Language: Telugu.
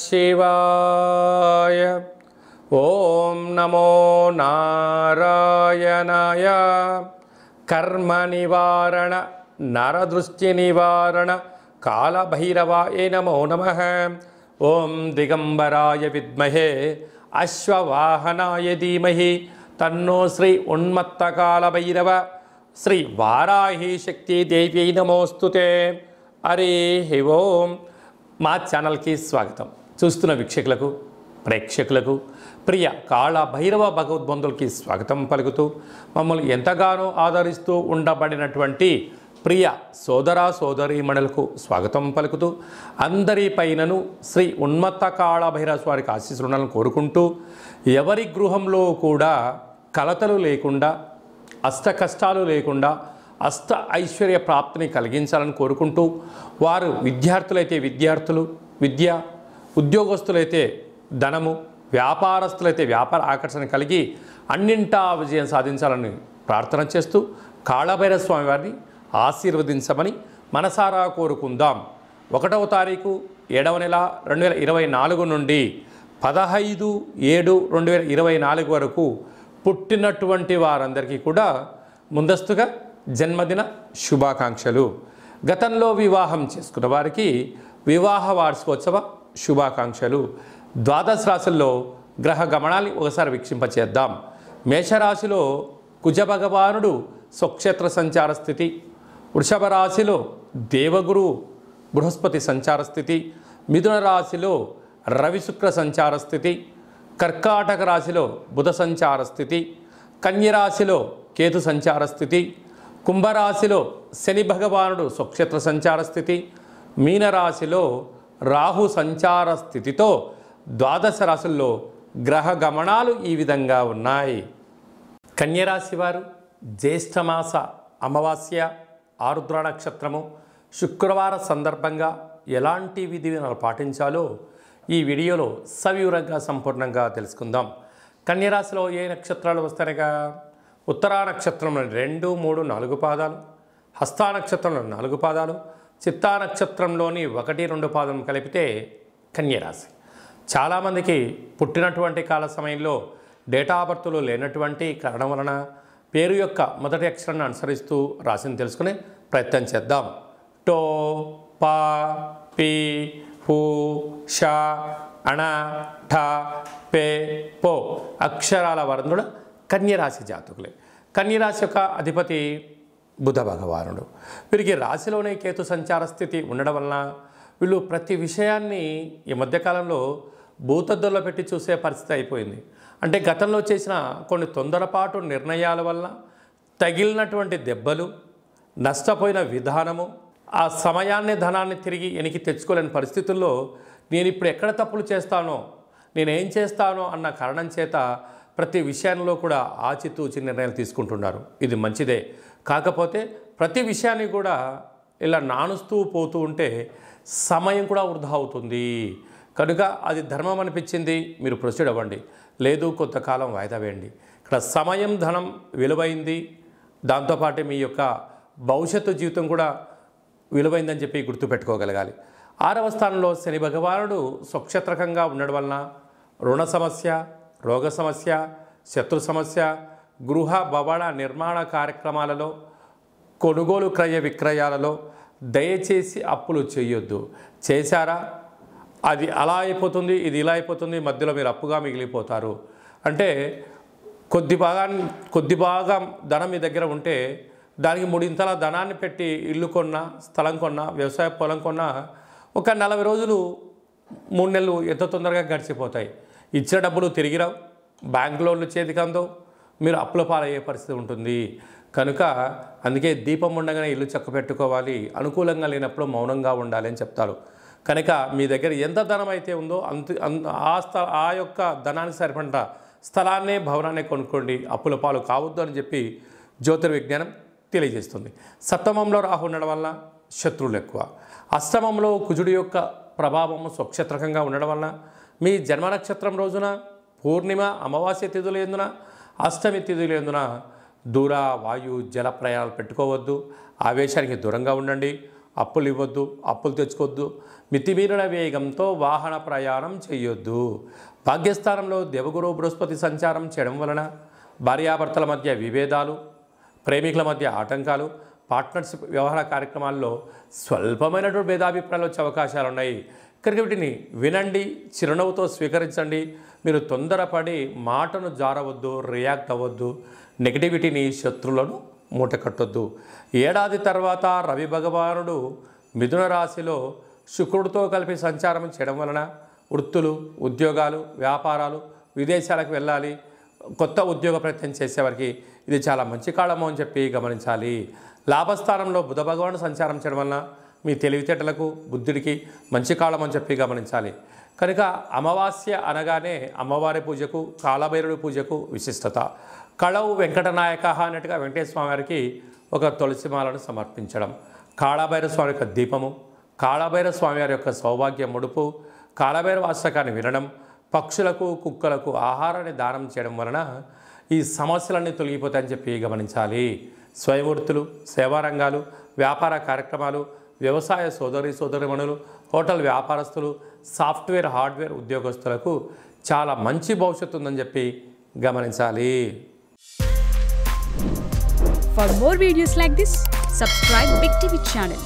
శివాయ. ఓం నమో నారాయణాయ. కర్మ నివారణ నరదృష్టి నివారణ కాళభైరవాయ నమో నమః. ఓం దిగంబరాయ విద్మహే అశ్వవాహనాయ ధీమహి తన్నో శ్రీ ఉన్మత్త కాళభైరవ శ్రీ వారాహి శక్తి దేవ్యై నమోస్తుతే. హరి ఓం. మా ఛానల్కి స్వాగతం. చూస్తున్న వీక్షకులకు, ప్రేక్షకులకు, ప్రియ కాళభైరవ భగవద్బంధులకి స్వాగతం పలుకుతూ, మమ్మల్ని ఎంతగానో ఆదరిస్తూ ఉండబడినటువంటి ప్రియ సోదర సోదరీమణులకు స్వాగతం పలుకుతూ, అందరిపైనను శ్రీ ఉన్మత్త కాళభైరవ స్వారికి ఆశీస్సులను కోరుకుంటూ, ఎవరి గృహంలో కూడా కలతలు లేకుండా, అష్ట కష్టాలు లేకుండా అష్ట ఐశ్వర్య ప్రాప్తిని కలిగించాలని కోరుకుంటూ, వారు విద్యార్థులైతే విద్యార్థులు విద్య, ఉద్యోగస్తులైతే ధనము, వ్యాపారస్తులైతే వ్యాపార ఆకర్షణ కలిగి అన్నింటా విజయం సాధించాలని ప్రార్థన చేస్తూ, కాళభైరవ స్వామి వారిని ఆశీర్వదించమని మనసారా కోరుకుందాం. 1వ తారీఖు 7వ నెల 2024 నుండి 15/7/2024 వరకు పుట్టినటువంటి వారందరికీ కూడా ముందస్తుగా జన్మదిన శుభాకాంక్షలు. గతంలో వివాహం చేసుకున్న వారికి వివాహ వార్షికోత్సవ శుభాకాంక్షలు. ద్వాదశ రాశుల్లో గ్రహ గమనాన్ని ఒకసారి వీక్షింపచేద్దాం. మేషరాశిలో కుజ భగవానుడు స్వక్షేత్ర సంచార స్థితి, వృషభ రాశిలో దేవగురు బృహస్పతి సంచార స్థితి, మిథున రాశిలో రవి శుక్ర సంచార స్థితి, కర్కాటక రాశిలో బుధ సంచార స్థితి, కన్యరాశిలో కేతు సంచార స్థితి, కుంభరాశిలో శని భగవానుడు స్వక్షేత్ర సంచార స్థితి, మీనరాశిలో రాహు సంచార స్థితితో ద్వాదశ రాశుల్లో గ్రహ గమనాలు ఈ విధంగా ఉన్నాయి. కన్యరాశి వారు జ్యేష్ఠమాస అమావాస్య ఆరుద్ర నక్షత్రము శుక్రవార సందర్భంగా ఎలాంటి విధి విధానాలు పాటించాలో ఈ వీడియోలో సవివరంగా సంపూర్ణంగా తెలుసుకుందాం. కన్యరాశిలో ఏ నక్షత్రాలు వస్తాయిగా? ఉత్తరా నక్షత్రంలో 2, 3, 4 పాదాలు, హస్తా నక్షత్రంలో 4 పాదాలు, చిత్తా నక్షత్రంలోని 1, 2 పాదం కలిపితే కన్యరాశి. చాలామందికి పుట్టినటువంటి కాల సమయంలో డేటా ఆఫ్ బర్త్లో లేనటువంటి కారణం వలన పేరు యొక్క మొదటి అక్షరాన్ని అనుసరిస్తూ రాశిని తెలుసుకునే ప్రయత్నం చేద్దాం. టో, పా, పి, హు, ష, అణ, ఠ, పే, పో అక్షరాల వర్ణుడు కన్యరాశి జాతకులే. కన్యరాశి యొక్క అధిపతి బుధ భగవానుడు. వీరికి రాశిలోనే కేతు సంచార స్థితి ఉండడం వలన వీళ్ళు ప్రతి విషయాన్ని ఈ మధ్యకాలంలో భూతద్దుల్లో పెట్టి చూసే పరిస్థితి అయిపోయింది. అంటే గతంలో చేసిన కొన్ని తొందరపాటు నిర్ణయాల వల్ల తగిలినటువంటి దెబ్బలు, నష్టపోయిన విధానము, ఆ సమయాన్ని ధనాన్ని తిరిగి వెనక్కి తెచ్చుకోలేని పరిస్థితుల్లో నేను ఇప్పుడు ఎక్కడ తప్పులు చేస్తానో, నేనేం చేస్తానో అన్న కారణం చేత ప్రతి విషయంలో కూడా ఆచితూచి నిర్ణయాలు తీసుకుంటున్నారు. ఇది మంచిదే. కాకపోతే ప్రతి విషయాన్ని కూడా ఇలా నానుస్తూ పోతూ ఉంటే సమయం కూడా వృధా అవుతుంది. కనుక అది ధర్మం అనిపించింది, మీరు ప్రొసీడ్ అవ్వండి. లేదు, కొంతకాలం వాయిదా వేయండి. ఇక్కడ సమయం, ధనం విలువైంది. దాంతోపాటు మీ యొక్క భవిష్యత్తు జీవితం కూడా విలువైందని చెప్పి గుర్తుపెట్టుకోగలగాలి. 6వ స్థానంలో శని భగవానుడు స్వక్షేత్రకంగా ఉండడం వలన రుణ సమస్య, రోగ సమస్య, శత్రు సమస్య, గృహ భవన నిర్మాణ కార్యక్రమాలలో, కొనుగోలు క్రయ విక్రయాలలో దయచేసి అప్పులు చేయొద్దు. చేశారా అది అలా అయిపోతుంది, ఇది ఇలా అయిపోతుంది, మధ్యలో మీరు అప్పుగా మిగిలిపోతారు. అంటే కొద్ది భాగం ధనం మీ దగ్గర ఉంటే దానికి 3 ఇంతల ధనాన్ని పెట్టి ఇల్లు కొన్నా, స్థలం కొన్నా, వ్యవసాయ పొలం కొన్నా ఒక 40 రోజులు 3 నెలలు ఎంత తొందరగా గడిచిపోతాయి. ఇచ్చిన డబ్బులు తిరిగి రావు, బ్యాంక్ లోన్లు చేతికి అందవు, మీరు అప్పుల పాలయ్యే పరిస్థితి ఉంటుంది. కనుక అందుకే దీపం ఉండగానే ఇల్లు చక్క పెట్టుకోవాలి, అనుకూలంగా లేనప్పుడు మౌనంగా ఉండాలి అని చెప్తారు. కనుక మీ దగ్గర ఎంత ధనం అయితే ఉందో ఆ యొక్క ధనానికి సరిపడ స్థలాన్నే, భవనాన్ని కొనుక్కోండి, అప్పుల పాలు కావద్దు అని చెప్పి జ్యోతిర్విజ్ఞానం తెలియజేస్తుంది. సప్తమంలో రాహు ఉండడం వల్ల శత్రువులు ఎక్కువ. అష్టమంలో కుజుడి యొక్క ప్రభావము స్వక్షేత్రకంగా ఉండడం వలన మీ జన్మ నక్షత్రం రోజున పూర్ణిమ అమావాస్య తిథులు ఎందున అష్టమి తిథులు ఎందున దూర వాయు జల ప్రయాణాలు పెట్టుకోవద్దు. ఆవేశానికి దూరంగా ఉండండి. అప్పులు ఇవ్వద్దు, అప్పులు తెచ్చుకోవద్దు, మితిమీరిన వేగంతో వాహన ప్రయాణం చేయొద్దు. భాగ్యస్థానంలో దేవగురు బృహస్పతి సంచారం చేయడం వలన భార్యాభర్తల మధ్య విభేదాలు, ప్రేమికుల మధ్య ఆటంకాలు, పార్ట్నర్షిప్ వ్యవహార కార్యక్రమాల్లో స్వల్పమైనటువంటి భేదాభిప్రాయాలు వచ్చే అవకాశాలు ఉన్నాయి. కనుక వీటిని వినండి, చిరునవ్వుతో స్వీకరించండి. మీరు తొందరపడి మాటను జారవద్దు, రియాక్ట్ అవ్వద్దు, నెగిటివిటీని, శత్రువులను మూట కట్టొద్దు. ఏడాది తర్వాత రవి భగవానుడు మిథున రాశిలో శుక్రుడితో కలిపి సంచారం చేయడం వలన వృత్తులు, ఉద్యోగాలు, వ్యాపారాలు, విదేశాలకు వెళ్ళాలి, కొత్త ఉద్యోగ ప్రయత్నం చేసేవారికి ఇది చాలా మంచి కాలము అని చెప్పి గమనించాలి. లాభస్థానంలో బుధ భగవానుడు సంచారం చేయడం వలన మీ తెలివితేటలకు, బుద్ధుడికి మంచి కాలం అని చెప్పి గమనించాలి. కనుక అమావాస్య అనగానే అమ్మవారి పూజకు, కాలభైరవుడి పూజకు విశిష్టత. కళవు వెంకటనాయక అన్నట్టుగా వెంకటేశ్వర స్వామి వారికి ఒక తులసిమాలను సమర్పించడం, కాళభైరవ స్వామి యొక్క దీపము, కాళభైరవ స్వామి వారి యొక్క సౌభాగ్య ముడుపు, కాళభైరవ అష్టకాన్ని వినడం, పక్షులకు, కుక్కలకు ఆహారాన్ని దానం చేయడం వలన ఈ సమస్యలన్నీ తొలగిపోతాయని చెప్పి గమనించాలి. స్వయంవృత్తులు, సేవారంగాలు, వ్యాపార కార్యక్రమాలు, వ్యవసాయ సోదరిమణులు, హోటల్ వ్యాపారస్తులు, సాఫ్ట్వేర్, హార్డ్వేర్ ఉద్యోగస్తులకు చాలా మంచి భవిష్యత్తు ఉందని చెప్పి గమనించాలి. For more videos like this, subscribe Big TV channel.